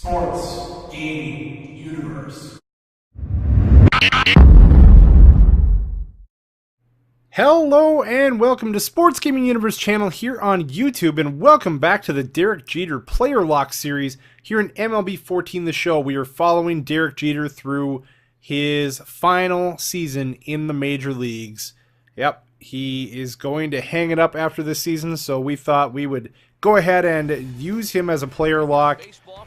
Sports Gaming Universe. Hello and welcome to Sports Gaming Universe channel here on YouTube, and welcome back to the Derek Jeter Player Lock series here in MLB 14 The Show. We are following Derek Jeter through his final season in the major leagues. Yep, he is going to hang it up after this season, so we thought we would go ahead and use him as a player lock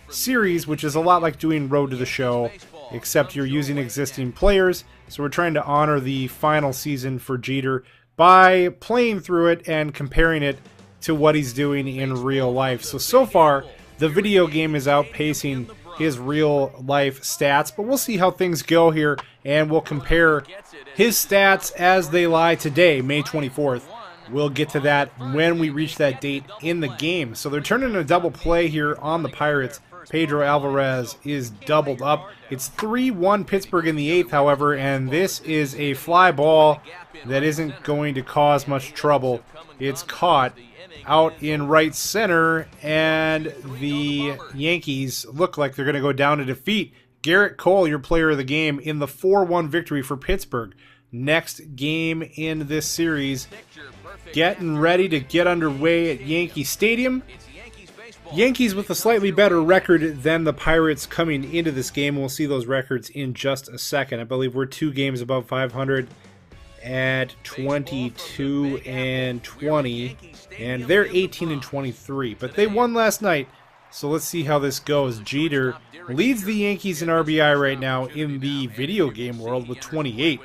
series, which is a lot like doing Road to the Show, except you're using existing players. So we're trying to honor the final season for Jeter by playing through it and comparing it to what he's doing in real life. So far, the video game is outpacing his real life stats, but we'll see how things go here, and we'll compare his stats as they lie today, May 24th. We'll get to that when we reach that date in the game. So they're turning a double play here on the Pirates. Pedro Alvarez is doubled up. It's 3-1 Pittsburgh in the 8th, however, and this is a fly ball that isn't going to cause much trouble. It's caught out in right center, and the Yankees look like they're going to go down to defeat. Garrett Cole, your player of the game, in the 4-1 victory for Pittsburgh. Next game in this series, getting ready to get underway at Yankee Stadium. Yankees with a slightly better record than the Pirates coming into this game. We'll see those records in just a second. I believe we're 2 games above 500 at 22-20, and they're 18-23. But they won last night, so let's see how this goes. Jeter leads the Yankees in RBI right now in the video game world with 28.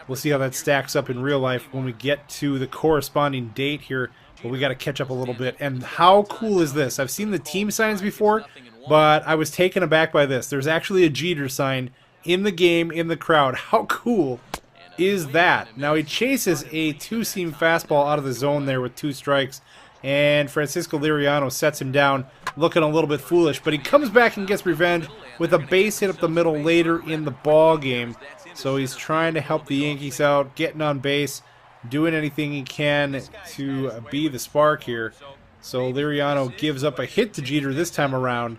We'll see how that stacks up in real life when we get to the corresponding date here. But we got to catch up a little bit. And how cool is this? I've seen the team signs before, but I was taken aback by this. There's actually a Jeter sign in the game, in the crowd. How cool is that? Now he chases a two-seam fastball out of the zone there with 2 strikes, and Francisco Liriano sets him down, looking a little bit foolish, but he comes back and gets revenge with a base hit up the middle later in the ball game. So he's trying to help the Yankees out, getting on base, doing anything he can to be the spark here. So Liriano gives up a hit to Jeter this time around,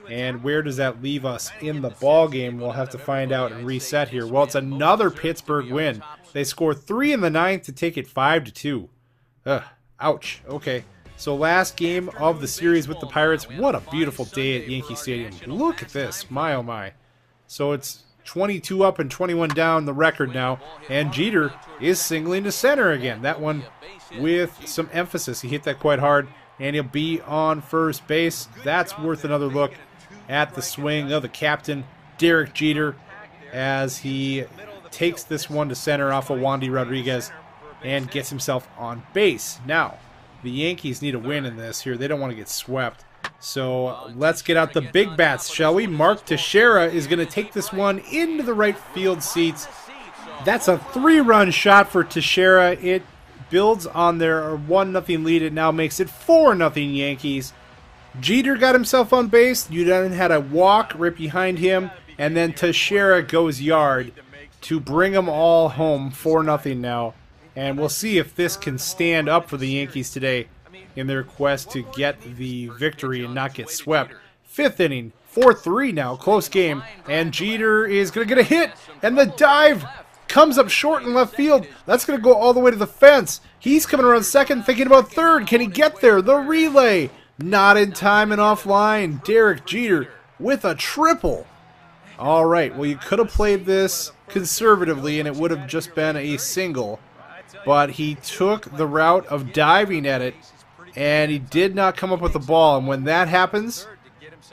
and where does that leave us in the ball game? We'll have to find out and reset here. Well, it's another Pittsburgh win. They score 3 in the 9th to take it 5-2. Ouch. Okay, so last game of the series with the Pirates. What a beautiful day at Yankee Stadium. Look at this, my oh my. So it's 22 up and 21 down the record now, and Jeter is singling to center again. That one with some emphasis. He hit that quite hard, and he'll be on first base. That's worth another look at the swing of the captain, Derek Jeter, as he takes this one to center off of Wandy Rodriguez and gets himself on base. Now, the Yankees need a win in this here. They don't want to get swept. So let's get out the big bats, shall we? Mark Teixeira is going to take this one into the right field seats. That's a 3-run shot for Teixeira. It builds on their 1-0 lead. It now makes it 4-0 Yankees. Jeter got himself on base. You then had a walk right behind him, and then Teixeira goes yard to bring them all home. 4-0 now. And we'll see if this can stand up for the Yankees today in their quest to get the victory and not get swept. 5th inning, 4-3 now, close game, and Jeter is going to get a hit, and the dive comes up short in left field. That's going to go all the way to the fence. He's coming around second, thinking about third. Can he get there? The relay, not in time and offline. Derek Jeter with a triple. All right, well, you could have played this conservatively, and it would have just been a single, but he took the route of diving at it, and he did not come up with the ball. And when that happens,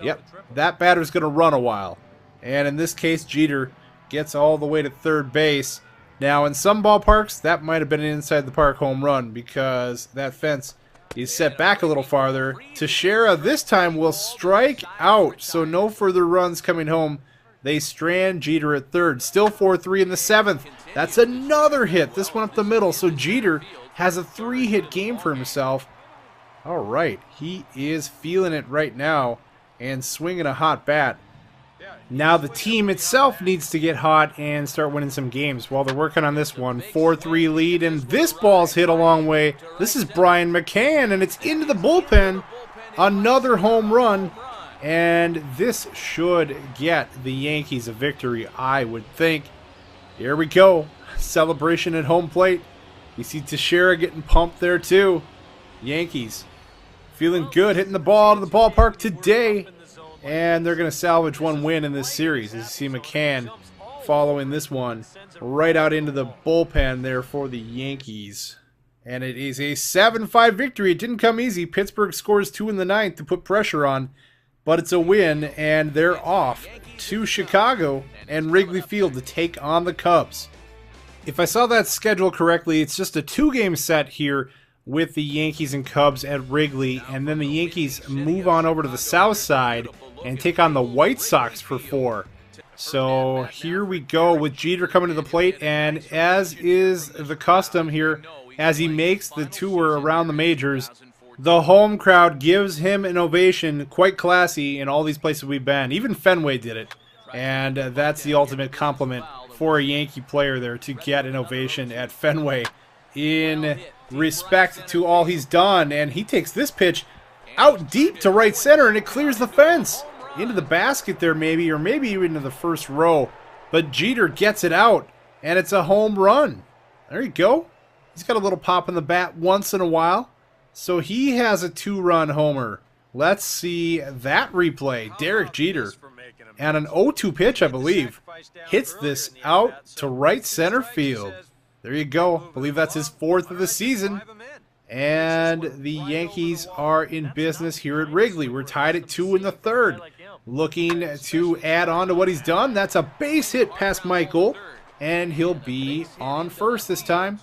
yep, that batter's going to run a while. And in this case, Jeter gets all the way to third base. Now, in some ballparks, that might have been an inside-the-park home run because that fence is set back a little farther. Teixeira this time will strike out, so no further runs coming home. They strand Jeter at third. Still 4-3 in the 7th. That's another hit. This one up the middle. So Jeter has a 3-hit game for himself. All right, he is feeling it right now and swinging a hot bat. Now the team itself needs to get hot and start winning some games while they're working on this one. 4-3 lead, and this ball's hit a long way. This is Brian McCann, and it's into the bullpen. Another home run. And this should get the Yankees a victory, I would think. Here we go. Celebration at home plate. You see Teixeira getting pumped there too. Yankees feeling good, hitting the ball to the ballpark today. And they're going to salvage one win in this series. As you see McCann following this one right out into the bullpen there for the Yankees. And it is a 7-5 victory. It didn't come easy. Pittsburgh scores 2 in the ninth to put pressure on. But it's a win, and they're off to Chicago and Wrigley Field to take on the Cubs. If I saw that schedule correctly, it's just a 2-game set here with the Yankees and Cubs at Wrigley, and then the Yankees move on over to the south side and take on the White Sox for 4. So here we go with Jeter coming to the plate, and as is the custom here, as he makes the tour around the majors, the home crowd gives him an ovation, quite classy in all these places we've been. Even Fenway did it, and that's the ultimate compliment for a Yankee player there, to get an ovation at Fenway in respect to all he's done. And he takes this pitch out deep to right center, and it clears the fence into the basket there, maybe, or maybe even into the first row. But Jeter gets it out, and it's a home run. There you go. He's got a little pop in the bat once in a while. So he has a 2-run homer. Let's see that replay. Derek Jeter, and an 0-2 pitch, I believe, hits this out to right center field. There you go. I believe that's his 4th of the season. And the Yankees are in business here at Wrigley. We're tied at 2 in the 3rd. Looking to add on to what he's done. That's a base hit past Michael, and he'll be on first this time.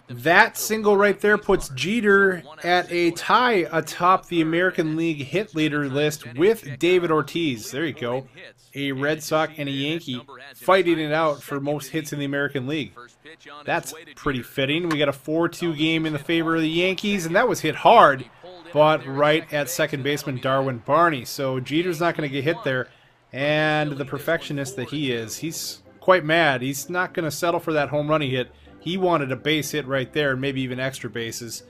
That single right there puts Jeter at a tie atop the American League hit leader list with David Ortiz. There you go. A Red Sox and a Yankee fighting it out for most hits in the American League. That's pretty fitting. We got a 4-2 game in the favor of the Yankees, and that was hit hard, but right at second baseman Darwin Barney. So Jeter's not going to get hit there, and the perfectionist that he is, he's quite mad. He's not going to settle for that home run he hit. He wanted a base hit right there, and maybe even extra bases.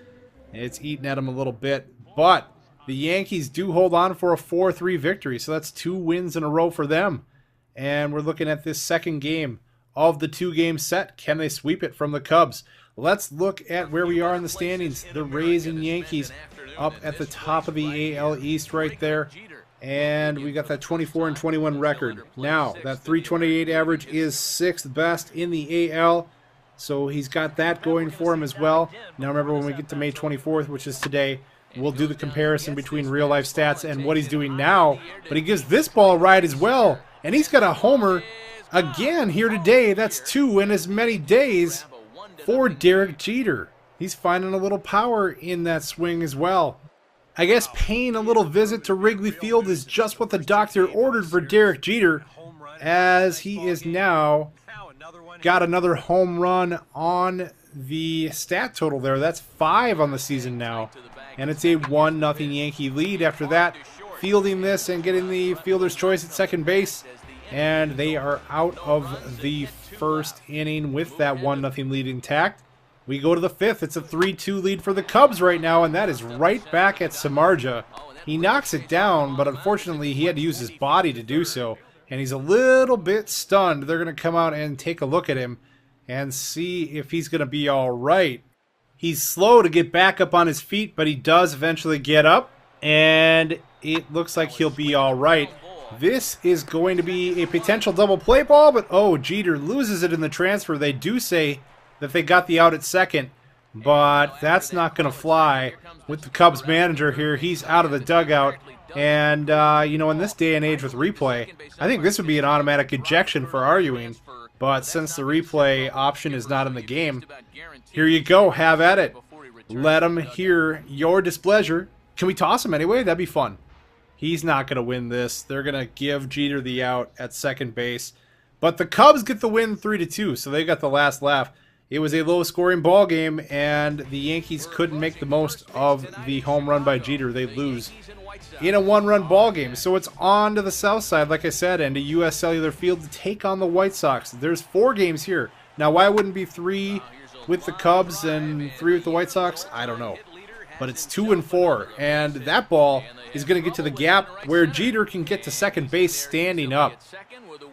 It's eating at him a little bit, but the Yankees do hold on for a 4-3 victory, so that's 2 wins in a row for them. And we're looking at this second game of the 2-game set. Can they sweep it from the Cubs? Let's look at where we are in the standings. The Rays and Yankees up at the top of the AL East right there. And we got that 24-21 record. Now, that .328 average is 6th best in the AL. So he's got that going for him as well. Now remember, when we get to May 24th, which is today, we'll do the comparison between real-life stats and what he's doing now. But he gives this ball a ride as well. And he's got a homer again here today. That's 2 in as many days for Derek Jeter. He's finding a little power in that swing as well. I guess paying a little visit to Wrigley Field is just what the doctor ordered for Derek Jeter, as he is now got another home run on the stat total there. That's 5 on the season now, and it's a 1-0 Yankee lead after that. Fielding this and getting the fielder's choice at second base, and they are out of the first inning with that 1-0 lead intact. We go to the 5th. It's a 3-2 lead for the Cubs right now, and that is right back at Samardzija. He knocks it down, but unfortunately he had to use his body to do so, and he's a little bit stunned. They're going to come out and take a look at him and see if he's going to be all right. He's slow to get back up on his feet, but he does eventually get up, and it looks like he'll be all right. This is going to be a potential double play ball, but oh, Jeter loses it in the transfer. They do say that they got the out at second, but that's not going to fly with the Cubs manager here. He's out of the dugout, and you know, in this day and age with replay, I think this would be an automatic ejection for arguing, but since the replay option is not in the game, here you go, have at it. Let him hear your displeasure. Can we toss him anyway? That'd be fun. He's not going to win this. They're going to give Jeter the out at second base. But the Cubs get the win 3-2, so they got the last laugh. It was a low-scoring ball game, and the Yankees couldn't make the most of the home run by Jeter. They lose in a one-run ball game. So it's on to the south side, like I said, and to U.S. Cellular Field to take on the White Sox. There's 4 games here. Now, why wouldn't it be 3 with the Cubs and 3 with the White Sox? I don't know. But it's 2 and 4, and that ball is going to get to the gap where Jeter can get to second base standing up.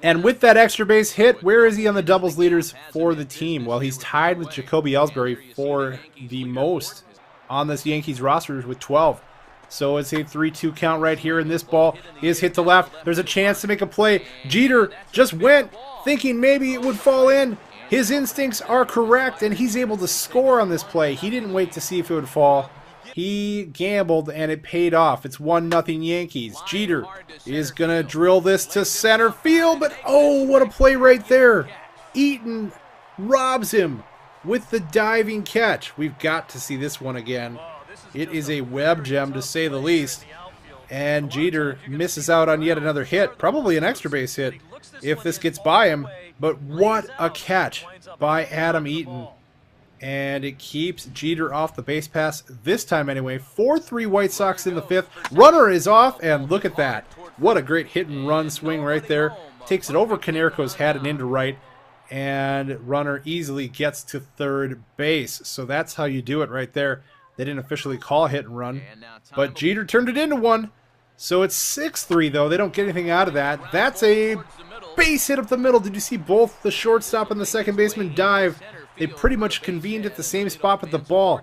And with that extra base hit, where is he on the doubles leaders for the team? Well, he's tied with Jacoby Ellsbury for the most on this Yankees roster with 12. So it's a 3-2 count right here, and this ball is hit to left. There's a chance to make a play. Jeter just went thinking maybe it would fall in. His instincts are correct, and he's able to score on this play. He didn't wait to see if it would fall. He gambled, and it paid off. It's 1-0 Yankees. Jeter is going to drill this to center field, but oh, what a play right there. Eaton robs him with the diving catch. We've got to see this one again. It is a web gem, to say the least. And Jeter misses out on yet another hit, probably an extra base hit, if this gets by him. But what a catch by Adam Eaton. And it keeps Jeter off the base pass this time anyway. 4-3 White Sox in the fifth. Runner is off, and look at that. What a great hit and run swing right there. Takes it over Konerko's head and into right. And runner easily gets to third base. So that's how you do it right there. They didn't officially call a hit and run, but Jeter turned it into one. So it's 6-3, though. They don't get anything out of that. That's a base hit up the middle. Did you see both the shortstop and the second baseman dive? They pretty much convened at the same spot, but the ball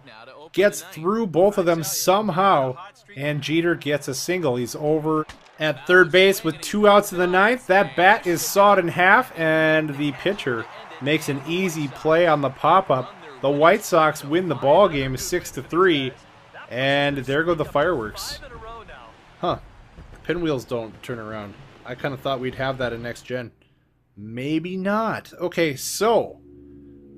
gets through both of them somehow, and Jeter gets a single. He's over at third base with 2 outs in the ninth. That bat is sawed in half, and the pitcher makes an easy play on the pop-up. The White Sox win the ball game 6-3, and there go the fireworks. Huh. Pinwheels don't turn around. I kind of thought we'd have that in next gen. Maybe not. Okay, so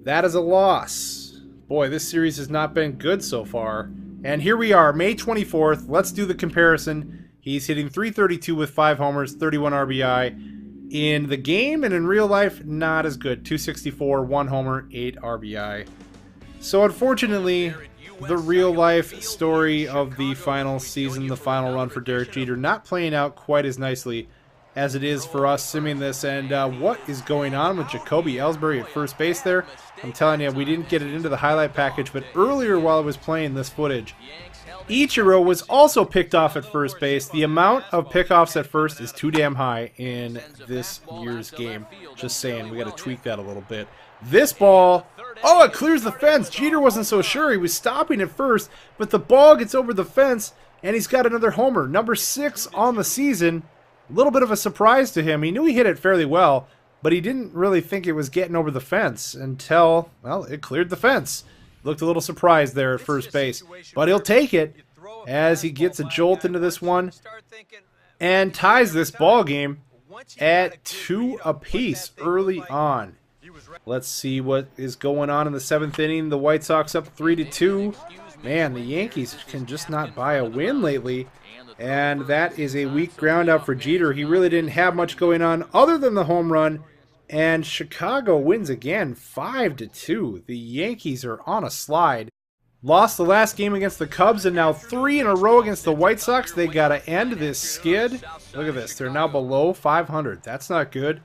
that is a loss. Boy, this series has not been good so far. And here we are, May 24th. Let's do the comparison. He's hitting .332 with 5 homers, 31 RBI. In the game and in real life, not as good. .264, 1 homer, 8 RBI. So unfortunately, the real life story of the final season, the final run for Derek Jeter, not playing out quite as nicely as it is for us simming this. And what is going on with Jacoby Ellsbury at first base there? I'm telling you, we didn't get it into the highlight package, but earlier while I was playing this footage, Ichiro was also picked off at first base. The amount of pickoffs at first is too damn high in this year's game. Just saying, we got to tweak that a little bit. This ball, oh, it clears the fence. Jeter wasn't so sure. He was stopping at first, but the ball gets over the fence, and he's got another homer. Number 6 on the season. A little bit of a surprise to him. He knew he hit it fairly well, but he didn't really think it was getting over the fence until, well, it cleared the fence. Looked a little surprised there at first base, but he'll take it as he gets a jolt into this one and ties this ball game at 2 apiece early on. Let's see what is going on in the 7th inning. The White Sox up 3-2. Man, the Yankees can just not buy a win lately. And that is a weak ground out for Jeter. He really didn't have much going on other than the home run. And Chicago wins again, 5-2. The Yankees are on a slide. Lost the last game against the Cubs, and now 3 in a row against the White Sox. They got to end this skid. Look at this. They're now below 500. That's not good.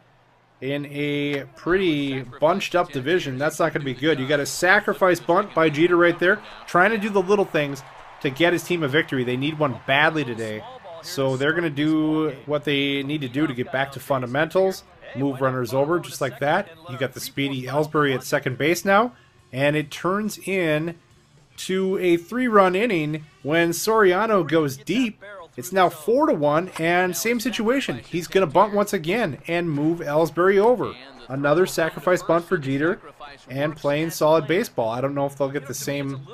In a pretty bunched up division, that's not going to be good. You got a sacrifice bunt by Jeter right there, trying to do the little things to get his team a victory. They need one badly today, so they're going to do what they need to do to get back to fundamentals, move runners over just like that. You got the speedy Ellsbury at second base now, and it turns in to a 3-run inning when Soriano goes deep. It's now 4-1, and same situation. He's going to bunt once again and move Ellsbury over. Another sacrifice bunt for Jeter, and playing solid baseball. I don't know if they'll get the same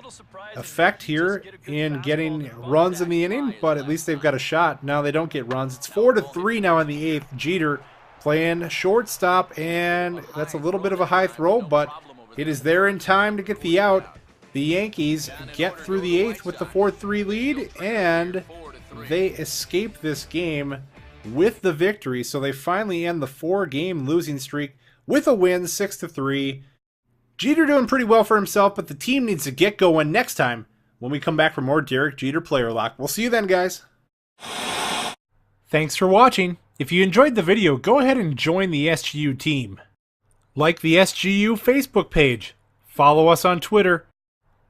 effect here in getting runs in the inning, but at least they've got a shot. Now they don't get runs. It's 4-3 now in the 8th. Jeter playing shortstop, and that's a little bit of a high throw, but it is there in time to get the out. The Yankees get through the 8th with the 4-3 lead, and they escape this game with the victory. So they finally end the 4-game losing streak with a win, 6-3. Jeter doing pretty well for himself, but the team needs to get going next time when we come back for more Derek Jeter Player Lock. We'll see you then, guys. Thanks for watching. If you enjoyed the video, go ahead and join the SGU team. Like the SGU Facebook page. Follow us on Twitter.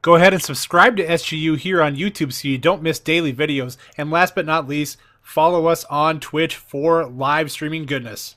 Go ahead and subscribe to SGU here on YouTube so you don't miss daily videos. And last but not least, follow us on Twitch for live streaming goodness.